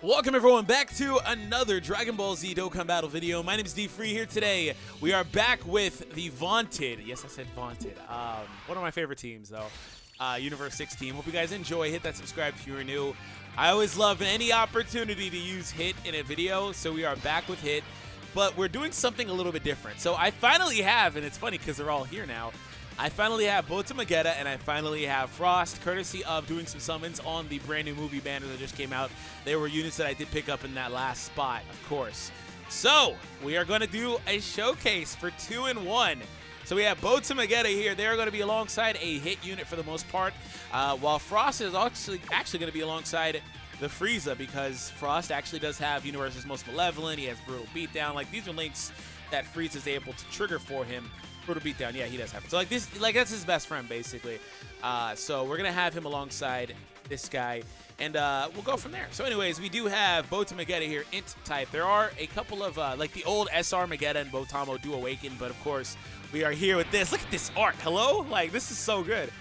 Welcome everyone back to another Dragon Ball Z Dokkan Battle video. My name is D-Free here today. We are back with the vaunted, yes I said vaunted, one of my favorite teams though, Universe 6 team. Hope you guys enjoy. Hit that subscribe if you are new. I always love any opportunity to use Hit in a video, so we are back with Hit. But we're doing something a little bit different. So I finally have, and it's funny because they're all here now, I finally have Bota Magetta and I finally have Frost, courtesy of doing some summons on the brand new movie banner that just came out. They were units that I did pick up in that last spot, of course. So we are going to do a showcase for 2-in-1. So we have Bota Magetta here. They're going to be alongside a Hit unit for the most part, while Frost is actually going to be alongside the Frieza, because Frost actually does have Universe's Most Malevolent. He has Brutal Beatdown. Like, these are links that Frieza is able to trigger for him. Brutal Beatdown, yeah, he does have it. So like this, like that's his best friend basically. So we're gonna have him alongside this guy, and we'll go from there. So anyways, we do have Bota Magetta here, Int type. There are a couple of like the old SR Magetta and Botamo do awaken, but of course we are here with this. Look at this art. Hello, like this is so good.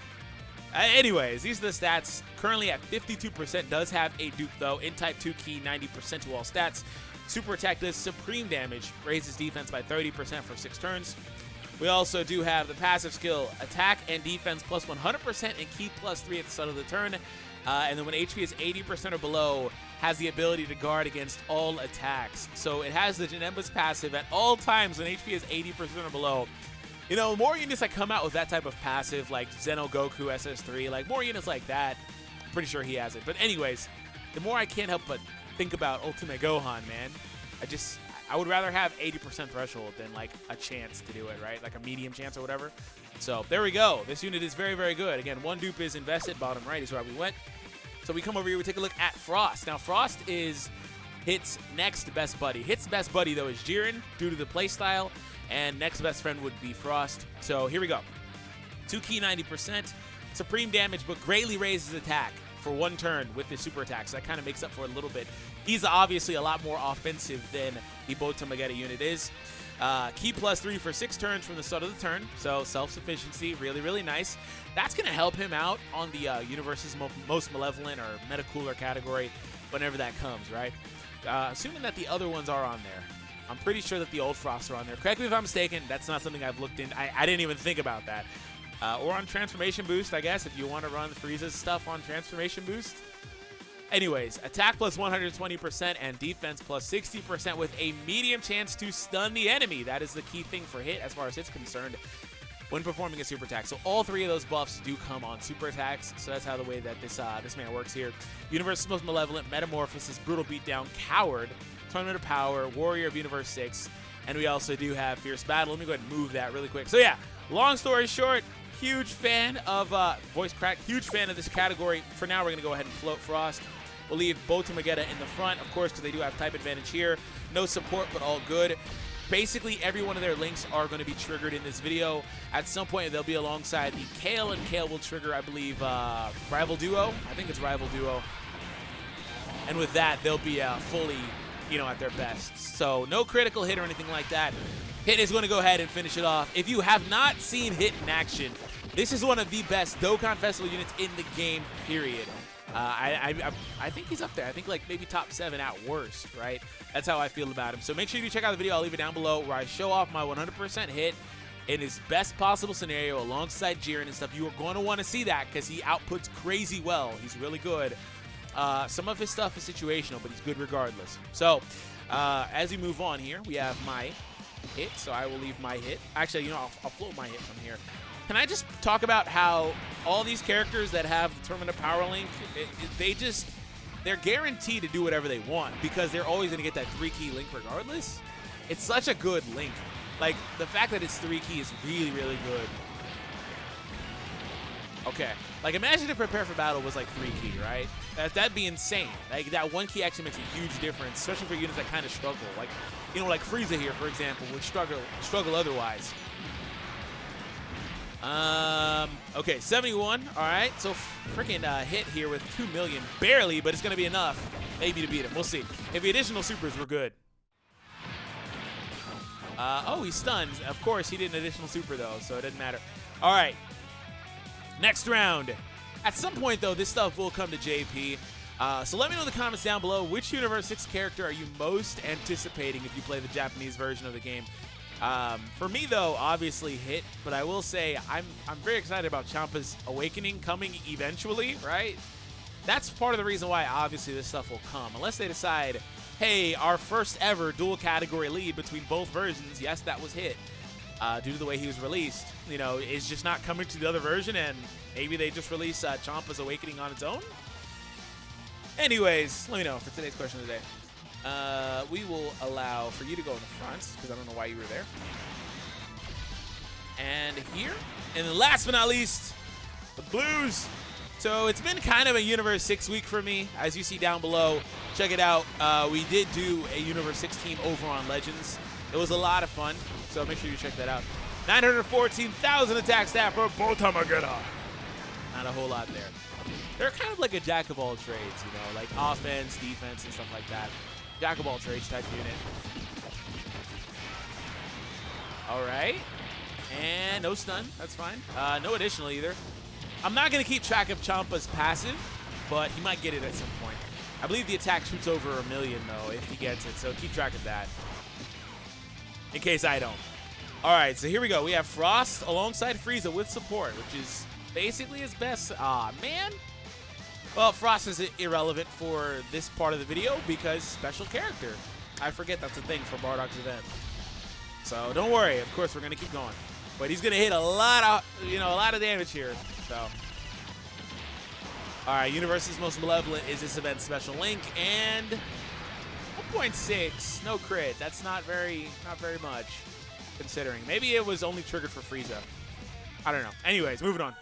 Anyways, these are the stats. Currently at 52%. Does have a dupe though. Int type 2 key, 90% to all stats. Super attack does supreme damage, raises defense by 30% for 6 turns. We also do have the passive skill, attack and defense plus 100% and key plus 3 at the start of the turn. And then when HP is 80% or below, has the ability to guard against all attacks. So it has the Janemba's passive at all times when HP is 80% or below. You know, more units that come out with that type of passive, like Zeno Goku SS3, like more units like that, I'm pretty sure he has it. But anyways, the more I can't help but think about Ultimate Gohan, man. I would rather have 80% threshold than like a chance to do it, right? Like a medium chance or whatever. So there we go. This unit is very, very good. Again, one dupe is invested. Bottom right is where we went. So we come over here, we take a look at Frost. Now Frost is Hit's next best buddy. Hit's best buddy though is Jiren due to the playstyle, and next best friend would be Frost. So here we go. 2 key 90%, supreme damage, but greatly raises attack for 1 turn with the super attack. So that kind of makes up for it a little bit. He's obviously a lot more offensive than the Bota Magetta unit is. Key plus 3 for 6 turns from the start of the turn. So self-sufficiency, really, really nice. That's going to help him out on the Universe's Most Malevolent or Metacooler category whenever that comes, right? Assuming that the other ones are on there. I'm pretty sure that the old Frosts are on there. Correct me if I'm mistaken. That's not something I've looked in. I didn't even think about that. Or on Transformation Boost, I guess, if you want to run Frieza's stuff on Transformation Boost. Anyways, attack plus 120% and defense plus 60% with a medium chance to stun the enemy. That is the key thing for Hit as far as Hit's concerned when performing a super attack. So all 3 of those buffs do come on super attacks. So that's how the way that this man works here. Universe's Most Malevolent, Metamorphosis, Brutal Beatdown, Coward, Tournament of Power, Warrior of Universe 6, and we also do have Fierce Battle. Let me go ahead and move that really quick. So yeah, long story short, huge fan of voice crack, huge fan of this category. For now, we're going to go ahead and float Frost. We'll leave Bota Magetta in the front, of course, because they do have type advantage here. No support, but all good. Basically, every one of their links are going to be triggered in this video. At some point, they'll be alongside the Kale, and Kale will trigger, I believe, Rival Duo. I think it's Rival Duo. And with that, they'll be fully, you know, at their best. So no critical hit or anything like that. Hit is going to go ahead and finish it off. If you have not seen Hit in action, this is one of the best Dokkan Festival units in the game, period. I think he's up there. I think like maybe top 7 at worst, right? That's how I feel about him. So make sure you check out the video. I'll leave it down below where I show off my 100% Hit in his best possible scenario alongside Jiren and stuff. You are going to want to see that because he outputs crazy well. He's really good. Some of his stuff is situational, but he's good regardless. So as we move on here, we have my Hit. So I will leave my Hit. Actually, you know, I'll float my Hit from here. Can I just talk about how all these characters that have the Tournament of Power link, they're guaranteed to do whatever they want because they're always going to get that 3-key link regardless. It's such a good link. Like, the fact that it's 3-key is really, really good. Okay. Like, imagine if Prepare for Battle was like 3-key, right? That'd be insane. Like, that 1 key actually makes a huge difference, especially for units that kind of struggle. Like, you know, like Frieza here, for example, would struggle otherwise. Okay, 71. All right, so freaking Hit here with 2 million, barely, but it's gonna be enough, maybe, to beat him. We'll see. If the additional supers were good. Oh, he stuns. Of course, he did an additional super though, so it doesn't matter. All right, next round. At some point though, this stuff will come to JP. So let me know in the comments down below, which Universe 6 character are you most anticipating if you play the Japanese version of the game? For me, though, obviously Hit, but I will say I'm very excited about Champa's Awakening coming eventually, right? That's part of the reason why, obviously, this stuff will come. Unless they decide, hey, our first ever dual category lead between both versions, yes, that was Hit, due to the way he was released, you know, is just not coming to the other version, and maybe they just release Champa's Awakening on its own? Anyways, let me know for today's question of the day. We will allow for you to go in the front, because I don't know why you were there. And here, and then last but not least, the Blues. So it's been kind of a Universe 6 week for me. As you see down below, check it out. We did do a Universe 6 team over on Legends. It was a lot of fun, so make sure you check that out. 914,000 attack stat for Bota Magetta. Not a whole lot there. They're kind of like a jack of all trades, you know, like offense, defense, and stuff like that. Jack of all trades type unit. All right. And no stun. That's fine. No additional either. I'm not going to keep track of Champa's passive, but he might get it at some point. I believe the attack shoots over 1 million, though, if he gets it, so keep track of that. In case I don't. All right, so here we go. We have Frost alongside Frieza with support, which is basically his best. Aw, man. Well, Frost is irrelevant for this part of the video because special character. I forget that's a thing for Bardock's event. So don't worry. Of course, we're going to keep going. But he's going to hit a lot of damage here. So, all right, Universe's most malevolent is this event's special link, and 1.6, no crit. That's not very much, considering. Maybe it was only triggered for Frieza. I don't know. Anyways, moving on.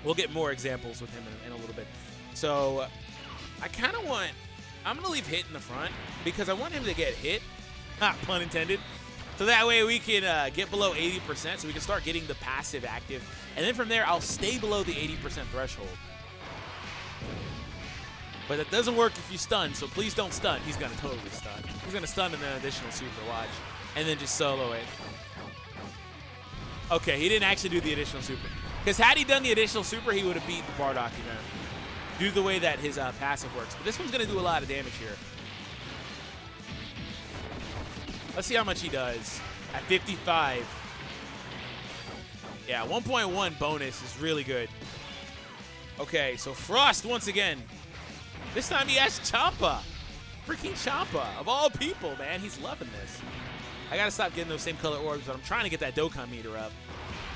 We'll get more examples with him in a little bit. So, I kind of want. I'm gonna leave Hit in the front because I want him to get hit. Pun intended. So that way we can get below 80%, so we can start getting the passive active. And then from there, I'll stay below the 80% threshold. But that doesn't work if you stun, so please don't stun. He's going to totally stun. He's going to stun and then additional super, watch. And then just solo it. Okay, he didn't actually do the additional super. Because had he done the additional super, he would have beat the Bardock event. Due to the way that his passive works. But this one's going to do a lot of damage here. Let's see how much he does at 55. Yeah, 1.1 bonus is really good. Okay, so Frost once again. This time he has Champa. Freaking Champa. Of all people, man. He's loving this. I got to stop getting those same color orbs, but I'm trying to get that Dokkan meter up.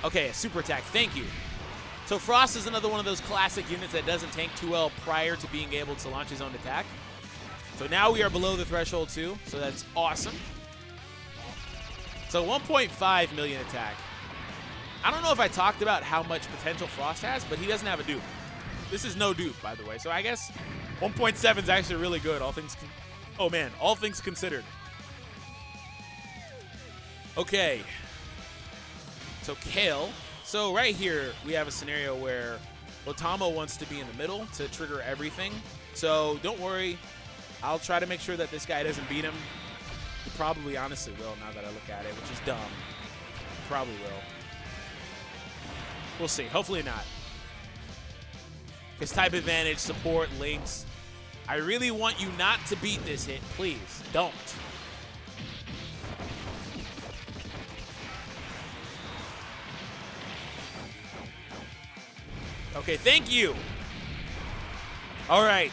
Okay, a super attack. Thank you. So Frost is another one of those classic units that doesn't tank too well prior to being able to launch his own attack. So now we are below the threshold too, so that's awesome. So 1.5 million attack. I don't know if I talked about how much potential Frost has, but he doesn't have a dupe. This is no dupe, by the way. So I guess 1.7 is actually really good, all things considered. Okay. So Kale. So right here, we have a scenario where Otama wants to be in the middle to trigger everything. So don't worry. I'll try to make sure that this guy doesn't beat him. He probably honestly will, now that I look at it, which is dumb. Probably will. We'll see. Hopefully not. His type advantage, support, links. I really want you not to beat this hit. Please, don't. Okay, thank you. All right.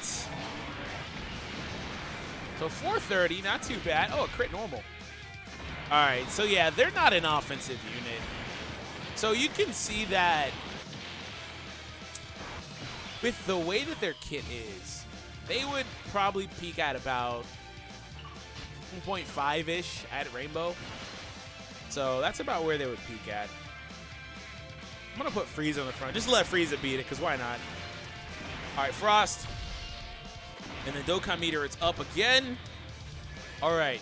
So 430, not too bad. Oh, a crit normal. All right, so yeah, they're not an offensive unit. So you can see that with the way that their kit is, they would probably peak at about 1.5-ish at Rainbow. So that's about where they would peak at. I'm going to put Frieza on the front. Just let Frieza beat it, because why not? All right, Frost. And then Dokkan meter, it's up again. All right.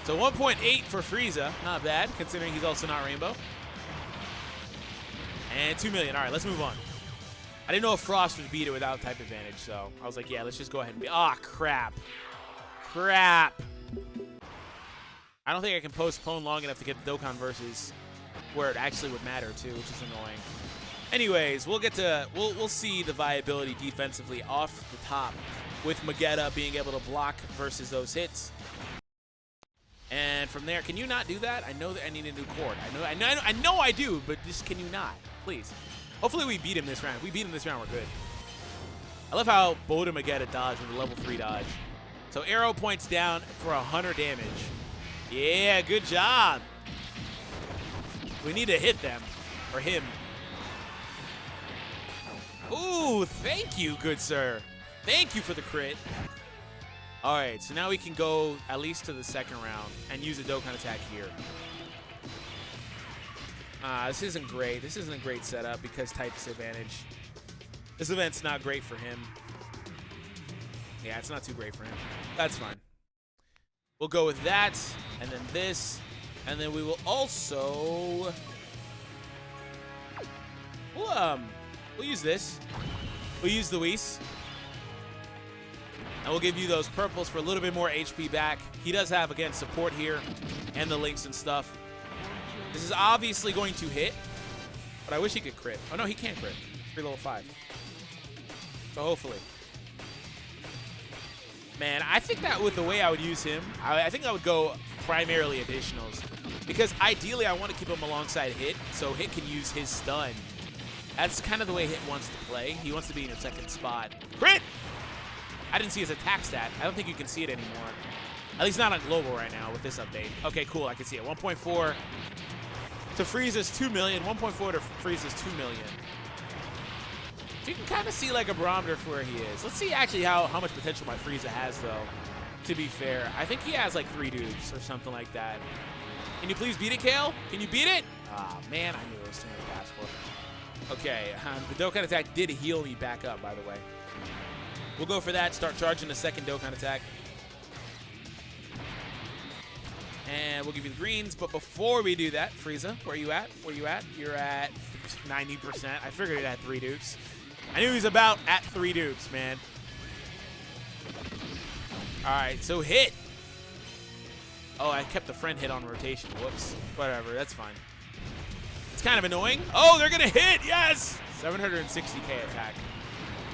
So 1.8 for Frieza. Not bad, considering he's also not Rainbow. And 2 million. All right, let's move on. I didn't know if Frost would beat it without type advantage, so I was like, yeah, let's just go ahead and beat. Ah, crap. Crap. I don't think I can postpone long enough to get the Dokkan versus where it actually would matter, too, which is annoying. Anyways, we'll see the viability defensively off the top with Magetta being able to block versus those hits. And from there, can you not do that? I know that I need a new chord. I know I do, but just can you not? Please. Hopefully we beat him this round. If we beat him this round, we're good. I love how Bota Magetta dodged with a level 3 dodge. So arrow points down for 100 damage. Yeah, good job. We need to hit them, or him. Ooh, thank you, good sir. Thank you for the crit. All right, so now we can go at least to the second round and use a Dokkan attack here. This isn't great. This isn't a great setup because type disadvantage. This event's not great for him. Yeah, it's not too great for him. That's fine. We'll go with that, and then this, and then we will also... We'll use this. We'll use the Whis. And we'll give you those purples for a little bit more HP back. He does have, again, support here and the links and stuff. This is obviously going to hit, but I wish he could crit. Oh, no, he can't crit. 3 level 5. So hopefully. Man, I think that with the way I would use him, I think I would go primarily additionals. Because ideally, I want to keep him alongside Hit, so Hit can use his stun. That's kind of the way Hit wants to play. He wants to be in a second spot. Crit! I didn't see his attack stat. I don't think you can see it anymore. At least not on global right now with this update. Okay, cool. I can see it. 1.4 to Frieza's 2 million. 1.4 to Frieza's 2 million. So you can kind of see like a barometer for where he is. Let's see actually how much potential my Frieza has, though, to be fair. I think he has like 3 dupes or something like that. Can you please beat it, Kale? Can you beat it? Ah, man, I knew it was too many pass for. Okay, the Dokkan attack did heal me back up, by the way. We'll go for that, start charging the second Dokkan attack. And we'll give you the greens, but before we do that, Frieza, where are you at? Where are you at? You're at 90%. I figured it had 3 dupes. I knew he was about at 3 dupes, man. All right, so hit. Oh, I kept the friend hit on rotation. Whoops. Whatever, that's fine. It's kind of annoying. Oh, they're going to hit. Yes. 760k attack.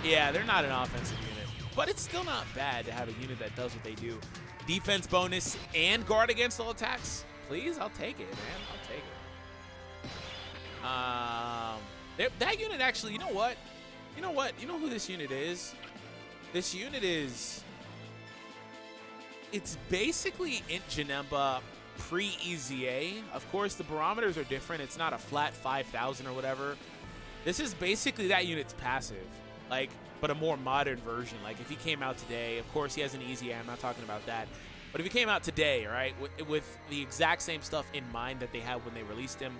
Yeah, they're not an offensive unit, but it's still not bad to have a unit that does what they do. Defense bonus and guard against all attacks. Please, I'll take it, man. I'll take it. That unit actually, you know what? You know what? You know who this unit is? This unit is... It's basically Int Janemba pre-EZA. Of course, the barometers are different. It's not a flat 5,000 or whatever. This is basically that unit's passive. Like, but a more modern version. Like, if he came out today, of course he has an EZA, I'm not talking about that. But if he came out today, right, with the exact same stuff in mind that they had when they released him,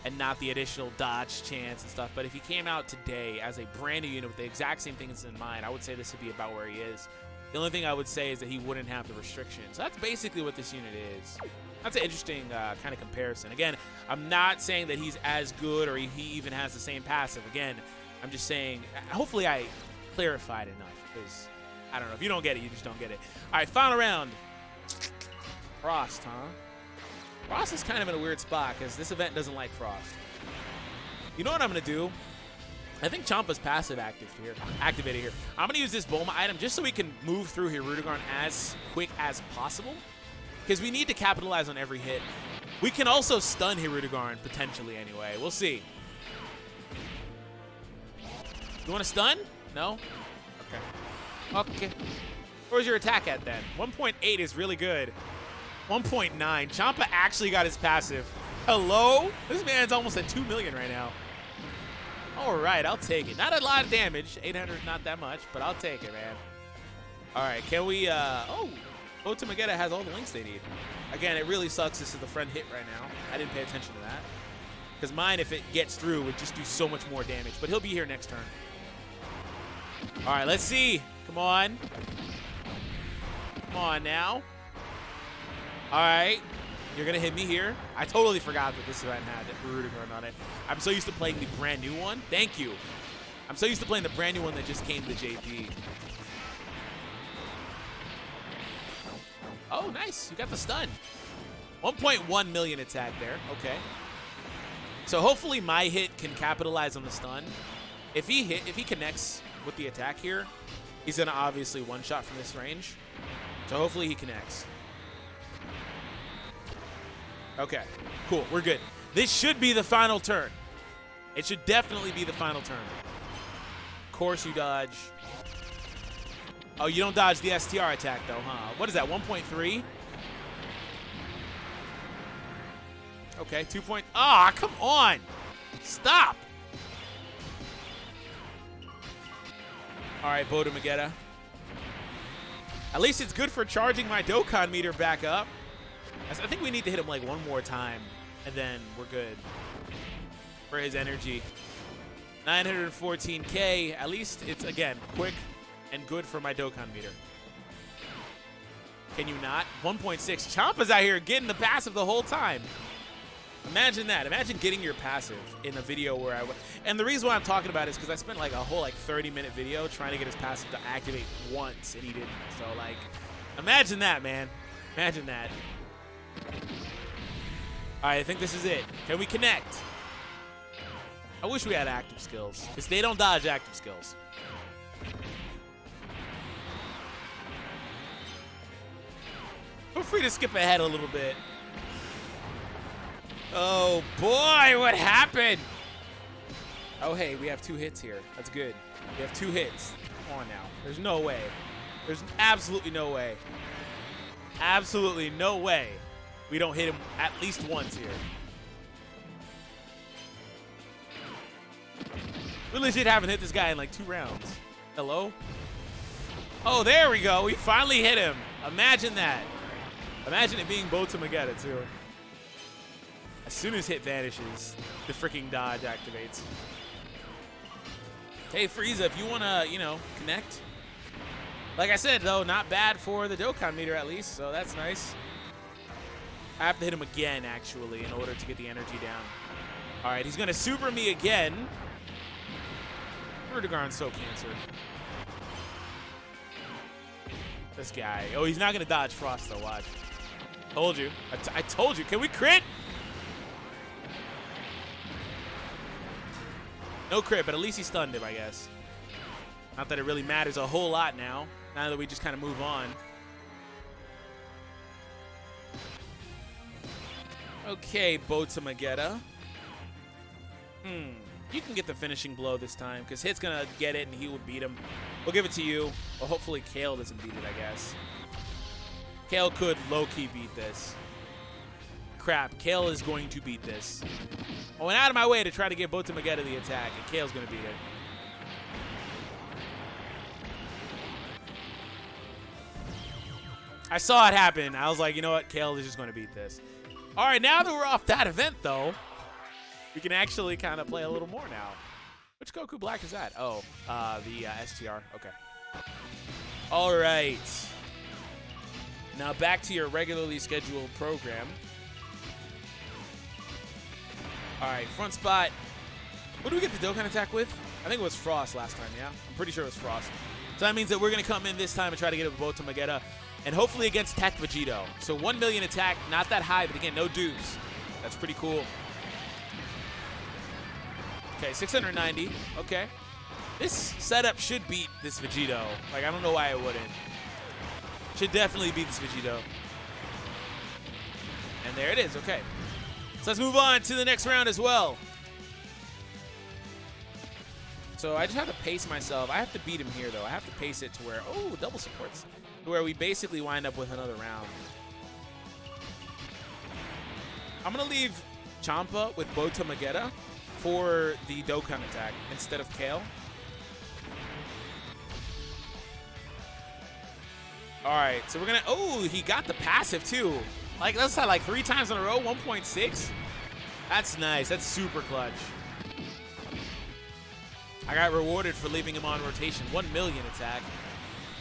and not the additional dodge chance and stuff, but if he came out today as a brand new unit with the exact same things in mind, I would say this would be about where he is. The only thing I would say is that he wouldn't have the restrictions. So that's basically what this unit is. That's an interesting kind of comparison. Again, I'm not saying that he's as good or he even has the same passive. Again, I'm just saying, hopefully I clarified enough, because I don't know. If you don't get it, you just don't get it. All right, final round. Frost, huh? Frost is kind of in a weird spot because this event doesn't like Frost. You know what I'm going to do? I think Champa's passive activated here. I'm going to use this Bulma item just so we can move through Hirudegarn as quick as possible, because we need to capitalize on every hit. We can also stun Hirudegarn, potentially anyway. We'll see. You want to stun? No? Okay. Okay. Where's your attack at then? 1.8 is really good. 1.9. Champa actually got his passive. Hello? This man's almost at 2 million right now. All right, I'll take it. Not a lot of damage. 800, not that much, but I'll take it, man. All right, can we... Oh, Bota Magetta has all the links they need. Again, it really sucks this is the friend hit right now. I didn't pay attention to that. Because mine, if it gets through, would just do so much more damage. But he'll be here next turn. All right, let's see. Come on. Come on now. All right. You're going to hit me here. I totally forgot that this event had Hirudegarn on it. I'm so used to playing the brand new one. Thank you. I'm so used to playing the brand new one that just came to JP. Oh, nice. You got the stun. 1.1 million attack there. Okay. So hopefully my hit can capitalize on the stun. If he connects with the attack here, he's gonna obviously one-shot from this range. So hopefully he connects. Okay, cool, we're good. This should be the final turn. It should definitely be the final turn. Of course you dodge. Oh, you don't dodge the STR attack though, huh? What is that, 1.3? Okay, 2 point. Ah, come on! Stop! All right, Bota Magetta. At least it's good for charging my Dokkan meter back up. I think we need to hit him like one more time, and then we're good for his energy. 914K. At least it's, again, quick and good for my Dokkan meter. Can you not? 1.6. Champa's out here getting the passive the whole time. Imagine that. Imagine getting your passive in a video where and the reason why I'm talking about it is because I spent like a whole 30-minute video trying to get his passive to activate once, and he didn't. So like, imagine that, man. Imagine that. All right, I think this is it. Can we connect? I wish we had active skills, because they don't dodge active skills. Feel free to skip ahead a little bit. Oh boy, what happened? Oh hey, we have 2 hits here. That's good. We have 2 hits. Come on now. There's no way. There's absolutely no way. Absolutely no way we don't hit him at least once here. We legit haven't hit this guy in like 2 rounds. Hello? Oh, there we go. We finally hit him. Imagine that. Imagine it being Bota Magetta too. As soon as hit vanishes, the freaking dodge activates. Hey, Frieza, if you want to, connect. Like I said, though, not bad for the Dokkan meter at least, so that's nice. I have to hit him again, actually, in order to get the energy down. All right, he's going to super me again. Vertigarn's so cancer. This guy. Oh, he's not going to dodge Frost, though. Watch. Told you. I told you. Can we crit? No crit, but at least he stunned him, I guess. Not that it really matters a whole lot now that we just kind of move on. Okay, Bota Magetta. You can get the finishing blow this time, because Hit's going to get it, and he will beat him. We'll give it to you. Well, hopefully Kale doesn't beat it, I guess. Kale could low-key beat this. Crap, Kale is going to beat this. I went out of my way to try to give Bota Magetta the attack, and Kale's going to beat it. I saw it happen. I was like, you know what? Kale is just going to beat this. All right, now that we're off that event, though, we can actually kind of play a little more now. Which Goku Black is that? Oh, the STR. Okay. All right. Now back to your regularly scheduled program. All right, front spot. What do we get the Dokkan attack with? I think it was Frost last time, yeah? I'm pretty sure it was Frost. So that means that we're going to come in this time and try to get a Bota Magetta, and hopefully against Tech Vegito. So 1 million attack, not that high, but again, no dues. That's pretty cool. Okay, 690. Okay. This setup should beat this Vegito. Like, I don't know why it wouldn't. Should definitely beat this Vegito. And there it is. Okay. So let's move on to the next round as well. So I just have to pace myself. I have to beat him here, though. I have to pace it to where, oh, double supports, to where we basically wind up with another round. I'm going to leave Champa with Bota Magetta for the Dokkan attack instead of Kale. All right, so we're going to, oh, he got the passive, too. Like, that's like 3 times in a row, 1.6. That's nice. That's super clutch. I got rewarded for leaving him on rotation. 1 million attack.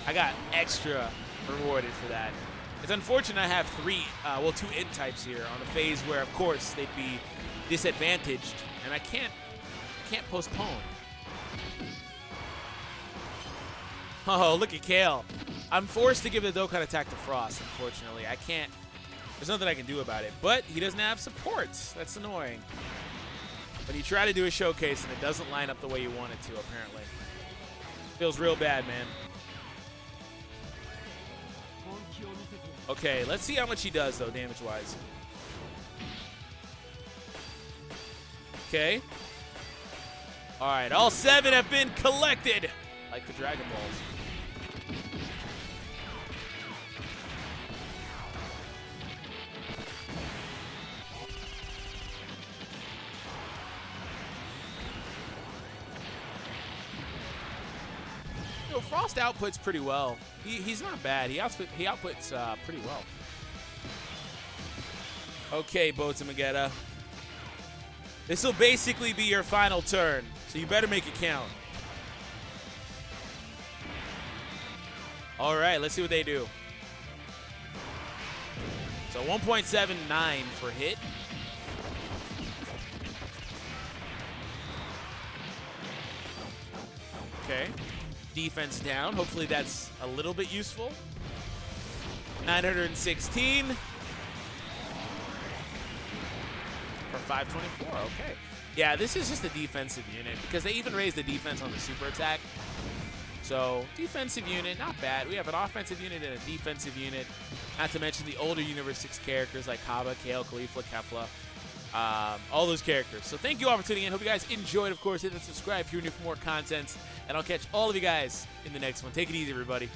I got extra rewarded for that. It's unfortunate I have 2 int types here on a phase where, of course, they'd be disadvantaged, and I can't postpone. Oh, look at Kale. I'm forced to give the Dokkan attack to Frost, unfortunately. I can't. There's nothing I can do about it. But he doesn't have supports. That's annoying. When you try to do a showcase and it doesn't line up the way you want it to, apparently. Feels real bad, man. Okay, let's see how much he does, though, damage-wise. Okay. All right, all 7 have been collected, like the Dragon Balls. You know, Frost outputs pretty well. He's not bad. He outputs pretty well. Okay, Bota Magetta. This will basically be your final turn, so you better make it count. All right, let's see what they do. So 1.79 for hit. Okay. Defense down. Hopefully that's a little bit useful. 916. For 524, okay. Yeah, this is just a defensive unit because they even raised the defense on the super attack. So, defensive unit, not bad. We have an offensive unit and a defensive unit. Not to mention the older Universe 6 characters like Kaba, Kale, Khalifa, Kefla. All those characters. So thank you all for tuning in. Hope you guys enjoyed. Of course, hit the subscribe if you're new for more content. And I'll catch all of you guys in the next one. Take it easy, everybody.